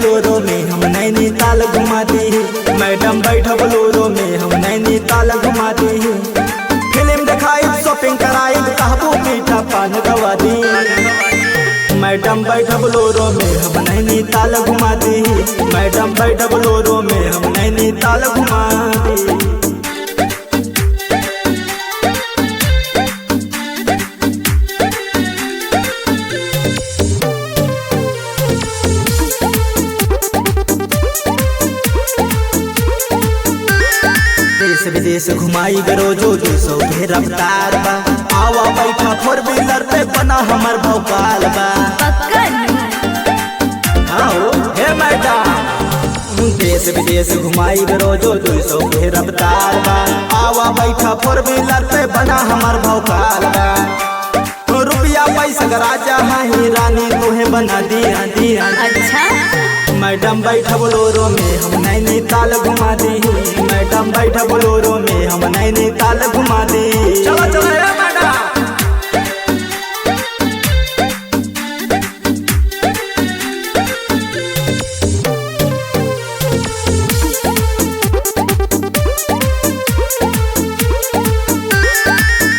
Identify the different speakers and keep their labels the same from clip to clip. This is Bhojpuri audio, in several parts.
Speaker 1: बोलोरो में हम नैनीताल घुमाती है। मैडम बैठा बोलोरो में हम नैनीताल घुमाती है। फिल्म दिखाई शॉपिंग कराई कहबो मीठा पान गवा दी। मैडम बैठा बोलोरो में हम नैनीताल घुमाती है। मैडम बैठा बोलोरो में हम नैनीताल घुमाती। देश विदेश घुमाई रोजो 200 के रफ्तार बा। आवा बैठा फोर व्हीलर पे बना हमर भोपाल बा। आओ हे मैडम देश विदेश घुमाई रोजो 200 के रफ्तार बा। आवा बैठा फोर व्हीलर पे बना हमर भोपाल बा। रुपया पैसा का राजा है रानी तोहे बना दिया दिया।
Speaker 2: अच्छा
Speaker 1: मैडम बैठा बोलोरो में हम नैनीताल घुमा दी। मैडम बैठा बोलोरो में हम नैनीताल घुमा दी। चलो चलो मैडम।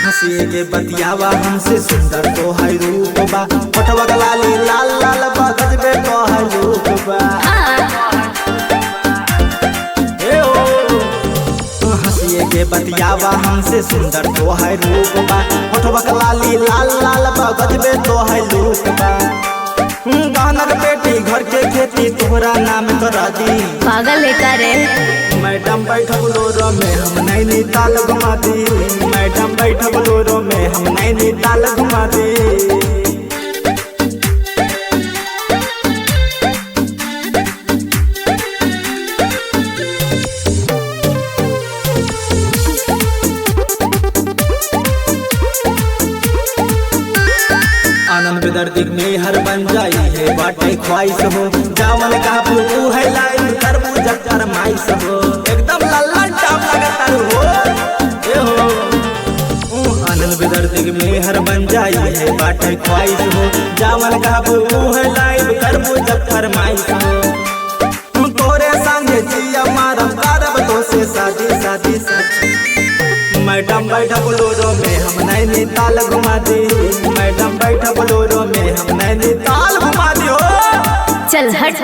Speaker 1: हंसी के बतियावा हमसे सुंदर तो है रूप बा। पटवा लाली लाल लाल बा गजबे तो है रूप बा। हंसी के बतियावा हमसे सुंदर तो है रूप बा। पटवा लाली लाल लाल बा गजबे तो है रूप बा। गानक बेटी घर के खेती तोहरा नाम करा दी।
Speaker 2: पागल है का रे।
Speaker 1: मैडम बैठा बोलोरो में हम नैनीताल घुमाती। मैडम बैठा बोलोरो में हम नैनीताल घुमाती। आनंद दर्दिक में हर बन जाई है बाटे ख्वाहिश हो। जावन का तू है लाइन तरबूज फरमाइश हो। एकदम लल्ला टाप लगता हो ए हो। आनंद दर्दिक में हर बन जाई है बाटे ख्वाहिश हो। जावन का तू है लाइन तरबूज फरमाइश हो। तोरे संगे जिया मारम करब तो से शादी शादी शादी। मैडम बैठा बोलोरो में हम नैनीताल घुमाती। मैडम बैठा बोलोरो में हम नैनीताल घुमाती हो।
Speaker 2: चल हट।